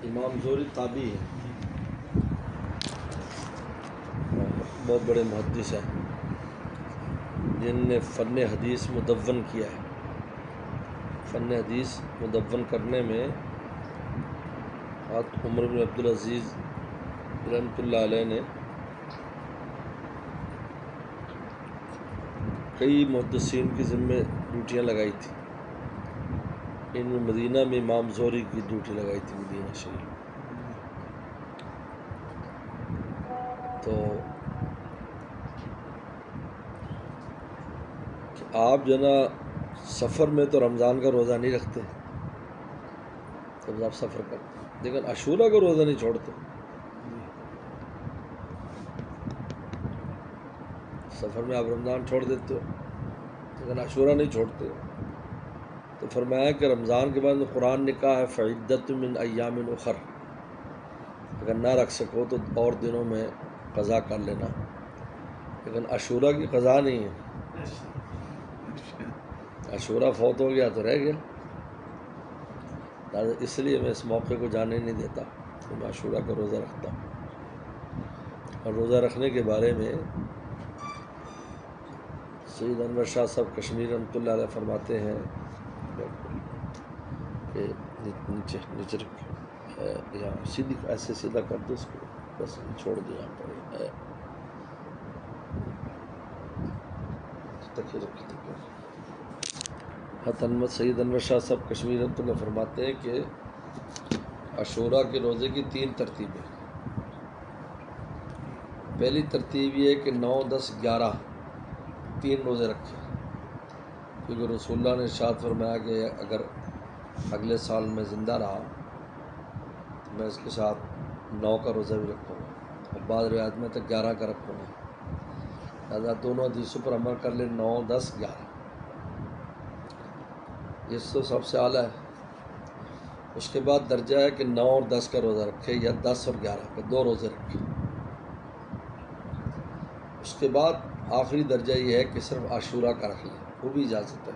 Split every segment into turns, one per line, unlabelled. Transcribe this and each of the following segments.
امام زہری تابعی ہیں، بہت بڑے محدث ہیں جن نے فن حدیث مدون کیا ہے۔ فن حدیث مدون کرنے میں عمر بن عبدالعزیز رحمۃ اللہ علیہ نے کئی محدثین کی ذمہ ڈیوٹیاں لگائی تھیں۔ ان میں مدینہ میں امام زہری کی ڈیوٹی لگائی تھی، مدینہ شریف۔ تو آپ جو نا سفر میں تو رمضان کا روزہ نہیں رکھتے جب آپ سفر کرتے، لیکن عاشورہ کا روزہ نہیں چھوڑتے۔ سفر میں آپ رمضان چھوڑ دیتے ہو لیکن عاشورہ نہیں چھوڑتے۔ تو فرمایا کہ رمضان کے بعد قرآن نے کہا ہے فعدۃ من ایام اخر، اگر نہ رکھ سکو تو اور دنوں میں قضا کر لینا، لیکن عاشورہ کی قضا نہیں ہے۔ عاشورہ فوت ہو گیا تو رہ گیا، اس لیے میں اس موقع کو جانے نہیں دیتا کہ میں عاشورہ کا روزہ رکھتا ہوں۔ اور روزہ رکھنے کے بارے میں سید انور شاہ صاحب کشمیر رحمۃ اللہ علیہ فرماتے ہیں کہ نیچے یہاں سیدھی ایسے سیدھا کر دو اس کو، بس چھوڑ دو یہاں پر سید انور شاہ صاحب کشمیر رحمۃ اللہ فرماتے ہیں کہ عاشورہ کے روزے کی 3 ترتیبیں۔ پہلی ترتیب یہ ہے کہ 9، 10، 11 3 روزے رکھے، کیونکہ رسول اللہ نے ارشاد فرمایا کہ اگر اگلے سال میں زندہ رہا تو میں اس کے ساتھ 9 کا روزہ بھی رکھوں گا، اور بعض روایت میں تو 11 کا رکھوں گا۔ لہٰذا دونوں حدیثوں پر عمل کر لیں، 9، 10، 11 یہ تو سب سے اعلیٰ ہے۔ اس کے بعد درجہ ہے کہ 9 اور 10 کا روزہ رکھے، یا 10 اور 11 کا 2 روزے رکھے۔ اس کے بعد آخری درجہ یہ ہے کہ صرف عاشورہ کا رکھ لیں، وہ بھی اجازت ہے،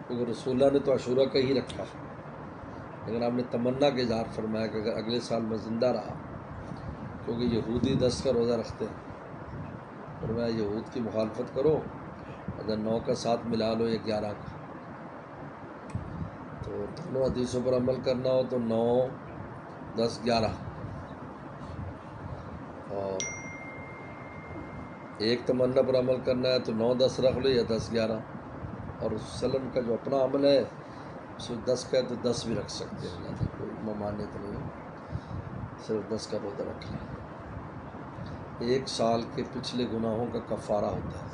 کیونکہ رسول اللہ نے تو عاشورہ کا ہی رکھا ہے، لیکن آپ نے تمنا کا اظہار فرمایا کہ اگر اگلے سال میں زندہ رہا، کیونکہ یہودی 10 کا روزہ رکھتے ہیں، فرمایا یہود کی مخالفت کرو، اگر 9 کا ساتھ ملا لو یا 11 کا، تو دونوں حدیثوں پر عمل کرنا ہو تو 9، 10، 11، اور ایک تمنا پر عمل کرنا ہے تو 9، 10 رکھ لو یا 10، 11، اور وسلم کا جو اپنا عمل ہے اس میں 10 کا ہے تو 10 بھی رکھ سکتے ہیں، اللہ کوئی ممانعت نہیں ہے، صرف 10 کا روزہ رکھ لیں۔ 1 سال کے پچھلے گناہوں کا کفارہ ہوتا ہے،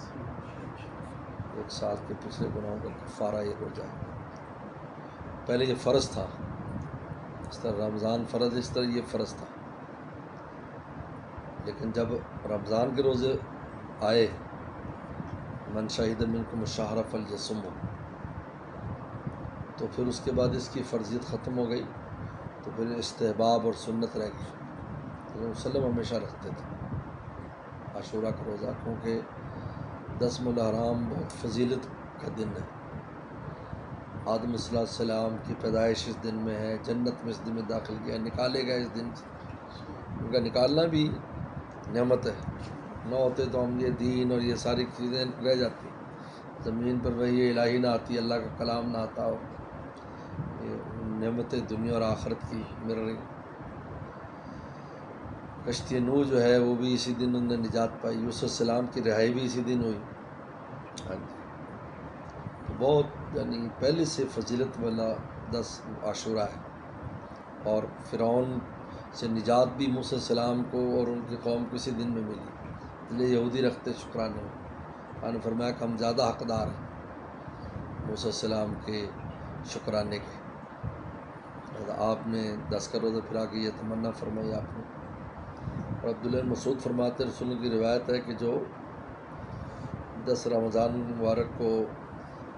1 سال کے پچھلے گناہوں کا کفارہ یہ روزہ ہے۔ پہلے یہ فرض تھا، اس طرح رمضان فرض، اس طرح یہ فرض تھا، لیکن جب رمضان کے روزے آئے من شہد منکم الشہر فلیصمہ، تو پھر اس کے بعد اس کی فرضیت ختم ہو گئی، تو پھر استحباب اور سنت رہ گئی۔ لیکن وسلم ہمیشہ رکھتے تھے عاشورہ کا روزہ، کیونکہ 10 الحرام بہت فضیلت کا دن ہے۔ آدم صلی اللہ علیہ وسلم کی پیدائش اس دن میں ہے، جنت میں اس دن میں داخل کیا، نکالے گئے اس دن سے، ان کا نکالنا بھی نعمت ہے، نہ ہوتے تو ہم یہ دین اور یہ ساری چیزیں رہ جاتی، زمین پر وہی الہی نہ آتی، اللہ کا کلام نہ آتا ہو، یہ نعمتیں دنیا اور آخرت کی مل رہی۔ کشتی نوح جو ہے وہ بھی اسی دن انہوں نے نجات پائی، یوسف السلام کی رہائی بھی اسی دن ہوئی۔ ہاں جی، تو بہت یعنی پہلے سے فضیلت والا 10 عاشورہ ہے، اور فرعون سے نجات بھی موسیٰ السلام کو اور ان کی قوم کو اسی دن میں ملی، اس لیے یہودی رکھتے شکرانے میں۔ آپ نے فرمایا کہ ہم زیادہ حقدار ہیں موسیٰ السلام کے شکرانے کے۔ آپ نے 10 کا روزہ پھرا کے یہ تمنا فرمائی آپ نے۔ اور عبداللہ بن مسعود فرماتے ہیں، رسول کی روایت ہے کہ جو 10 رمضان مبارک کو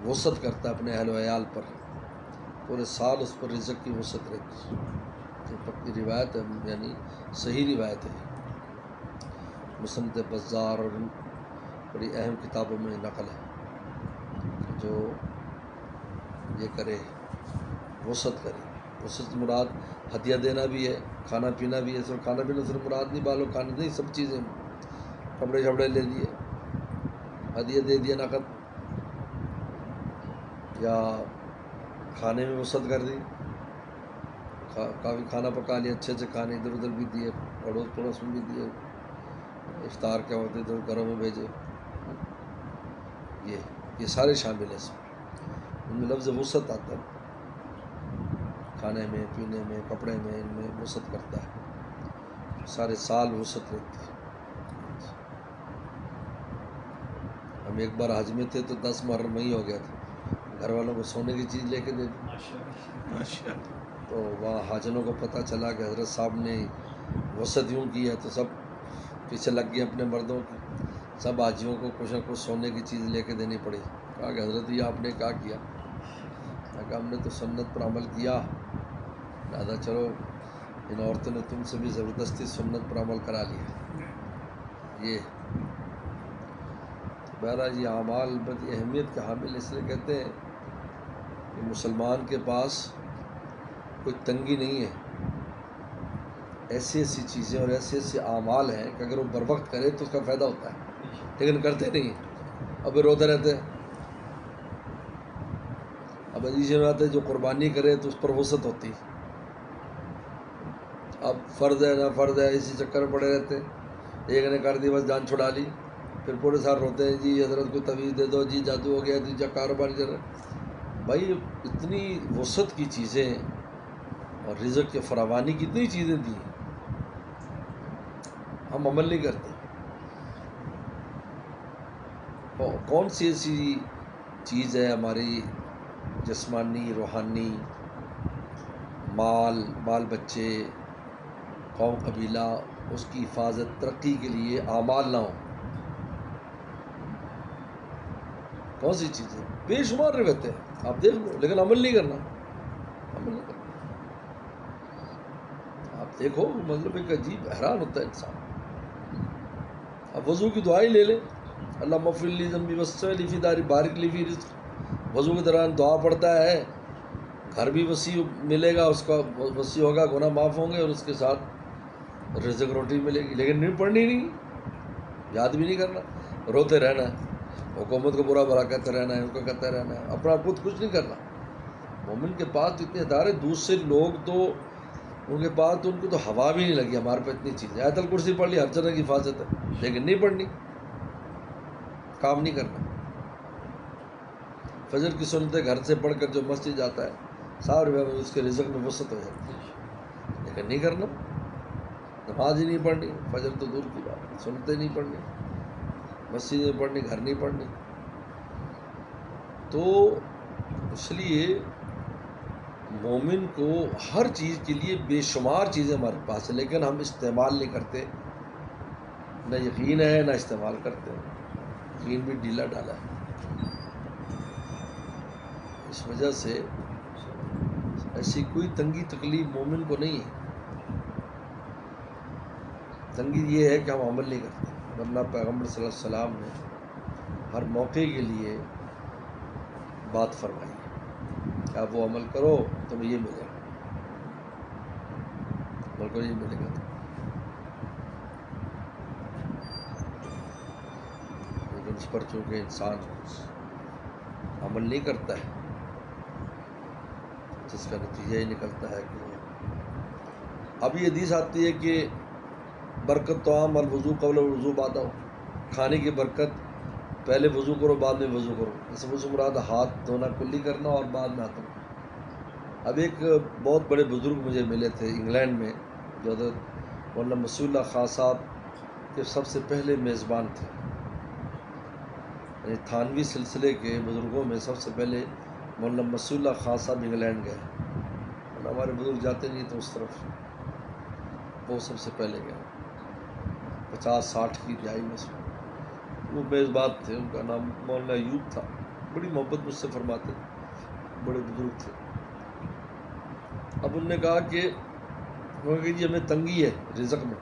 وسعت کرتا ہے اپنے اہل و عیال پر، پورے سال اس پر رزق کی وسعت رہتی ہے۔ یہ پکی روایت ہے، یعنی صحیح روایت ہے، مسند بزار اور بڑی اہم کتابوں میں نقل ہے کہ جو یہ کرے، وسعت کرے۔ اس سے مراد ہدیہ دینا بھی ہے، کھانا پینا بھی ہے. صرف کھانا پینا صرف مراد نہیں، بالو کھانے نہیں، سب چیزیں، کپڑے شپڑے لے دیے، ہدیہ دے دیا نقد، یا کھانے میں وسعت کر دی، کافی کھانا پکا لیا، اچھے اچھے کھانے ادھر ادھر بھی دیے، پڑوس پڑوس میں بھی دیے، افطار کے وقت ادھر گھروں میں بھیجے. یہ سارے شامل ہیں اس میں. ان میں لفظ وسعت آتا ہے، کھانے میں، پینے میں، کپڑے میں، ان میں وسعت کرتا ہے. سارے سال وسعت رہتی ہے. ہم ایک بار حج میں تھے تو 10 محرم وہیں ہو گیا تھا، گھر والوں کو سونے کی چیز لے کے دے دی. تو وہاں حاجنوں کو پتہ چلا کہ حضرت صاحب نے وسعت یوں کی ہے، تو سب پیچھے لگ گئے اپنے مردوں کی. سب حاجیوں کو کچھ نہ کچھ سونے کی چیز لے کے دینی پڑی. کہا کہ حضرت یہ آپ نے کیا کیا؟ کہ ہم نے تو سنت پر عمل کیا، لہٰذا چلو ان عورتوں نے تم سے بھی زبردستی سنت پر عمل کرا لیا. یہ بہرحال یہ اعمال بڑی اہمیت کے حامل، اس لیے کہتے ہیں کہ مسلمان کے پاس کوئی تنگی نہیں ہے. ایسی ایسی چیزیں اور ایسے ایسے اعمال ہیں کہ اگر وہ بر وقت کرے تو اس کا فائدہ ہوتا ہے، لیکن کرتے نہیں. اب روتے رہتے ہیں. اب حدیث میں آتے جو قربانی کرے تو اس پر وسعت ہوتی. اب فرض ہے نہ فرض ہے اسی چکر میں پڑے رہتے. ایک نے کر دی بس جان چھڑا لی، پھر پورے سال روتے ہیں جی حضرت کو تویز دے دو، جی جادو ہو گیا، جی کاروبار چل رہا. بھائی اتنی وسعت کی چیزیں اور رزق کے فراوانی کی اتنی چیزیں دی، ہم عمل نہیں کرتے. کون سی ایسی چیز ہے ہماری جسمانی، روحانی، بال بچے، قوم قبیلہ، اس کی حفاظت، ترقی کے لیے اعمال نہ ہوں؟ کون سی چیزیں؟ بے شمار روایتیں ہیں، آپ دیکھ لو، لیکن عمل نہیں کرنا. آپ دیکھو مطلب ایک عجیب، حیران ہوتا ہے انسان. اب وضو کی دعائیں لے لیں، اللہ مغفر لی ذنبی وسع لی فی داری بارک لی فی رزق. وضو کے دوران دعا پڑھتا ہے، گھر بھی وسیع ملے گا، اس کا وسیع ہوگا، گناہ معاف ہوں گے، اور اس کے ساتھ رزق روٹی ملے گی. لیکن نہیں پڑھنی، نہیں یاد بھی نہیں کرنا، روتے رہنا ہے، حکومت کو برا بھلا کہتے رہنا ہے، ان کو کہتے رہنا ہے، اپنا خود کچھ نہیں کرنا. مومن کے پاس اتنے ادارے، دوسرے لوگ تو ان کے پاس تو ان کو تو ہوا بھی نہیں لگی. ہمارے پاس اتنی چیزیں، آیت الکرسی پڑھ لی، ہر طرح کی حفاظت ہے، لیکن نہیں پڑھنی، کام نہیں کرنا. فجر کی سنتیں گھر سے پڑھ کر جو مسجد جاتا ہے، 100 روپے میں اس کے رزق میں وسعت ہو جاتی ہے، لیکن نہیں کرنا. نماز ہی نہیں پڑھنی، فجر تو دور کی بات، سنتیں نہیں پڑھنی، مسجد میں پڑھنی، گھر نہیں پڑھنی. تو اس لیے مومن کو ہر چیز کے لیے بے شمار چیزیں ہمارے پاس ہیں، لیکن ہم استعمال نہیں کرتے. نہ یقین ہے نہ استعمال کرتے ہیں، یقین بھی ڈھیلا ڈالا ہے. اس وجہ سے ایسی کوئی تنگی تکلیف مومن کو نہیں ہے. تنگی یہ ہے کہ ہم عمل نہیں کرتے، ورنہ پیغمبر صلی اللہ علیہ وسلم نے ہر موقع کے لیے بات فرمائی ہے کہ آپ وہ عمل کرو تمہیں یہ ملے گا، عمل کرو یہ ملے گا. لیکن اس پر چونکہ انسان عمل نہیں کرتا ہے، جس کا نتیجہ ہی نکلتا ہے کہ اب یہ حدیث آتی ہے کہ برکت تو عام الوضو قبل الوضو بعد ہو، کھانے کی برکت پہلے وضو کرو بعد میں وضو کرو. اس وضو مراد ہاتھ دھونا کلی کرنا اور بعد میں ہاتھ دھونا. اب ایک بہت بڑے بزرگ مجھے ملے تھے انگلینڈ میں، جو حضرت مولانا مسیح اللہ خان صاحب کے سب سے پہلے میزبان تھے. یعنی تھانوی سلسلے کے بزرگوں میں سب سے پہلے مولانا مسیح اللہ خان صاحب انگلینڈ گئے. ہمارے بزرگ جاتے نہیں تو اس طرف، وہ سب سے پہلے گئے 50-60 کی دہائی میں سے. وہ میزبان تھے، ان کا نام مولانا ایوب تھا. بڑی محبت مجھ سے فرماتے، بڑے بزرگ تھے. اب انہوں نے کہا کہ جی ہمیں تنگی ہے رزق میں.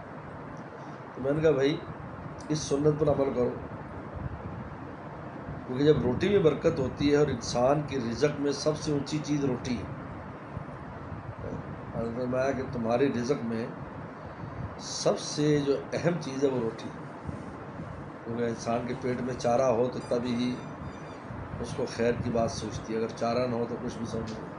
تو میں نے کہا بھائی اس سنت پر عمل کرو، کیونکہ جب روٹی میں برکت ہوتی ہے، اور انسان کے رزق میں سب سے اونچی چیز روٹی ہے. حضرت نے فرمایا کہ تمہاری رزق میں سب سے جو اہم چیز ہے وہ روٹی ہے، کیونکہ انسان کے پیٹ میں چارہ ہو تو تبھی ہی اس کو خیر کی بات سوچتی ہے، اگر چارہ نہ ہو تو کچھ بھی سمجھ نہیں۔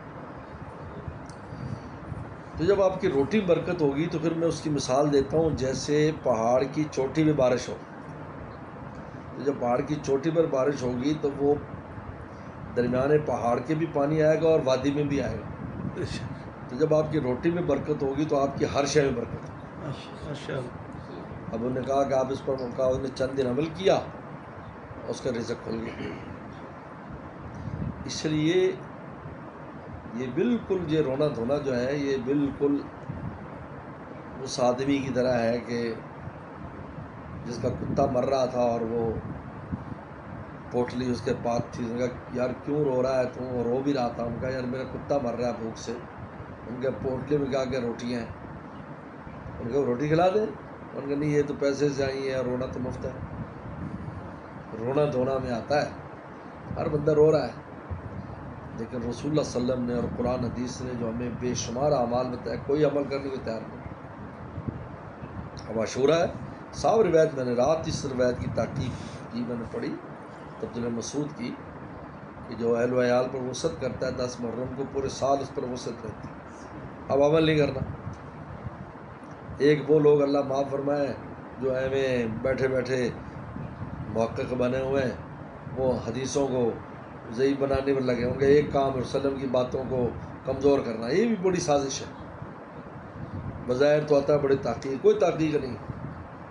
تو جب آپ کی روٹی برکت ہوگی تو پھر میں اس کی مثال دیتا ہوں، جیسے پہاڑ کی چوٹی پہ بارش ہو، تو جب پہاڑ کی چوٹی پر بارش ہوگی تو وہ درمیانے پہاڑ کے بھی پانی آئے گا اور وادی میں بھی آئے گا۔ تو جب آپ کی روٹی میں برکت ہوگی تو آپ کی ہر شے میں برکت ہوگی۔ اب انہوں نے کہا کہ آپ اس پر کہا، انہوں نے چند دن عمل کیا، اس کا رزق کھل گیا۔ اس لیے یہ بالکل یہ رونا دھونا جو ہے یہ بالکل اس آدمی کی طرح ہے کہ جس کا کتا مر رہا تھا اور وہ پوٹلی اس کے پاس تھی، اس نے کہا یار کیوں رو رہا ہے تو وہ رو بھی رہا تھا، ان کا یار میرا کتا مر رہا ہے بھوک سے، ان کے پوٹلی میں کیا روٹیاں ہیں، ان کو روٹی کھلا دیں، ان کا نہیں یہ تو پیسے سے آئی ہیں اور رونا تو مفت ہے۔ رونا دھونا میں آتا ہے، ہر بندہ رو رہا ہے، لیکن رسول اللہ صلی اللہ علیہ وسلم نے اور قرآن حدیث نے جو ہمیں بے شمار اعمال بتایا، کوئی عمل کرنے کو تیار نہیں۔ اب عاشورہ ہے، صاحب روایت میں نے رات اس روایت کی تحقیق کی، میں نے پڑھی عبداللہ مسعود کی، کہ جو اہل و عیال پر وصیت کرتا ہے 10 محرم کو پورے سال اس پر وصیت رہتی ہے، اب عمل نہیں کرنا۔ ایک وہ لوگ اللہ معاف فرمائے جو ایویں بیٹھے بیٹھے محقق بنے ہوئے ہیں، وہ حدیثوں کو ضعیف بنانے پر لگے ہوں گے، ایک کام وسلم کی باتوں کو کمزور کرنا، یہ بھی بڑی سازش ہے۔ بظاہر تو آتا ہے بڑی تحقیق، کوئی تحقیق نہیں،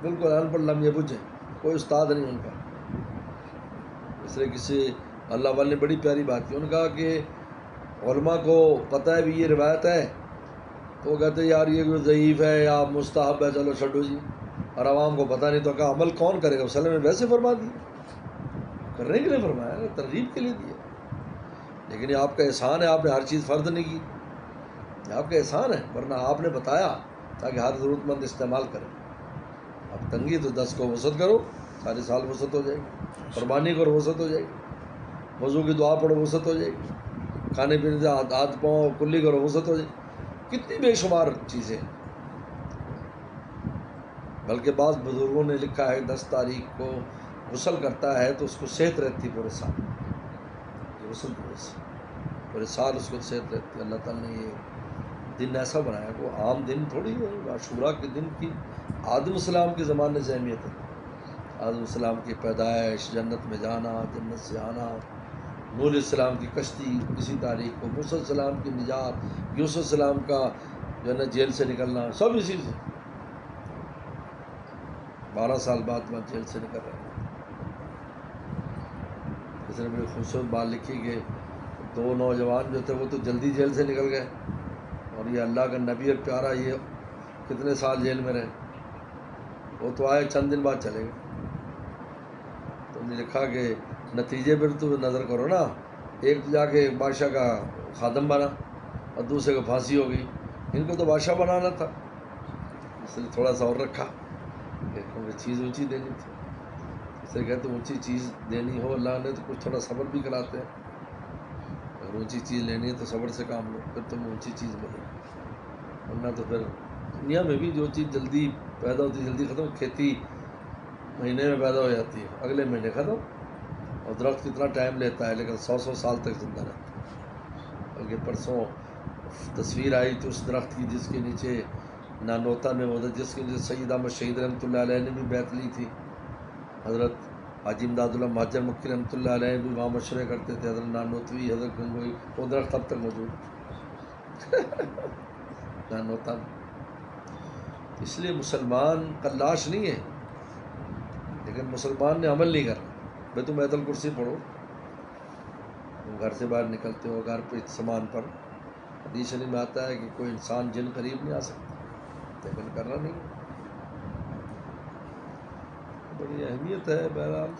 بالکل ان پڑھ لم یبج ہیں، کوئی استاد نہیں ان کا۔ اس لیے کسی اللہ والے نے بڑی پیاری بات کی، انہوں نے کہا کہ علماء کو پتہ ہے بھی یہ روایت ہے، تو وہ کہتے ہیں یار یہ ضعیف ہے یا مستحب ہے، چلو چھڈو جی، اور عوام کو پتہ نہیں، تو کہا عمل کون کرے گا؟ وسلم نے ویسے فرما دیا، کرنے کے لیے فرمایا نا، ترغیب کے لیے دیا، لیکن یہ آپ کا احسان ہے، آپ نے ہر چیز فرض نہیں کی، یہ آپ کا احسان ہے، ورنہ آپ نے بتایا تاکہ ہر ضرورت مند استعمال کرے۔ اب تنگی تو 10 کو وسعت کرو، سارے سال وسعت ہو جائے گی، قربانی کرو وسعت ہو جائے گی، وضو کی دعا پڑھو وسعت ہو جائے گی، کھانے پینے سے ہاتھ پاؤں کلی کرو وسعت ہو جائے گی، کتنی بے شمار چیزیں۔ بلکہ بعض بزرگوں نے لکھا ہے 10 تاریخ کو غسل کرتا ہے تو اس کو صحت رہتی پورے سال، غسل پورے سال اس کو صحت رہتی ہے۔ اللہ تعالیٰ نے یہ دن ایسا بنایا کہ وہ عام دن تھوڑی ہے، عاشورہ کے دن کی آدم السلام کے زمانے سے اہمیت ہے۔ آدم السلام کی پیدائش، جنت میں جانا، جنت سے آنا، نوح علیہ السلام کی کشتی اسی تاریخ کو، موسیٰ علیہ السلام کی نجات، یوسف السلام کا جو ہے نا جیل سے نکلنا، سب اسی سے 12 سال بعد وہ جیل سے نکل رہے ہیں۔ اس نے بڑی خوبصورت بات لکھی کہ 2 نوجوان جو تھے وہ تو جلدی جیل سے نکل گئے، اور یہ اللہ کا نبی اور پیارا یہ کتنے سال جیل میں رہے، وہ تو آئے چند دن بعد چلے گئے۔ تو انہوں نے لکھا کہ نتیجے پر تو نظر کرو نا، ایک تو جا کے بادشاہ کا خادم بنا اور دوسرے کو پھانسی ہو گئی، ان کو تو بادشاہ بنانا تھا، اس لیے تھوڑا سا اور رکھا، کیونکہ چیز اونچی دینی تھی۔ اس لیے کہتے ہیں اونچی چیز دینی ہو اللہ نے تو کچھ تھوڑا صبر بھی کراتے ہیں، اگر اونچی چیز لینی ہے تو صبر سے کام لو، پھر تم اونچی چیز ملے گی، ورنہ تو پھر دنیا میں بھی جو چیز جلدی پیدا ہوتی جلدی ختم، کھیتی مہینے میں پیدا ہو جاتی ہے، اگلے مہینے ختم، اور درخت کتنا ٹائم لیتا ہے لیکن 100 سال تک زندہ رہتا ہے۔ بلکہ پرسوں تصویر آئی تو اس درخت کی جس کے نیچے نانوتا میں وہ جس کے نیچے سید احمد شہید رحمۃ اللہ علیہ نے بھی بیعت لی تھی، حضرت حاجی امداد اللہ مہاجر مکی رحمۃ اللہ علیہ بھی وہاں مشورے کرتے تھے، حضرت نانوتوی، حضرت گنگوئی، وہ درخت اب تک موجود ہے نانوتا میں۔ اس لیے مسلمان کا لاش نہیں ہے، لیکن مسلمان نے عمل نہیں کرنا۔ بھائی تم آیت الکرسی پڑھو، تم گھر سے باہر نکلتے ہو، گھر پہ سامان پر حدیث شریف میں آتا ہے کہ کوئی انسان جن قریب نہیں آ سکتا، لیکن کرنا نہیں ہے۔ بڑی اہمیت ہے بہرحال۔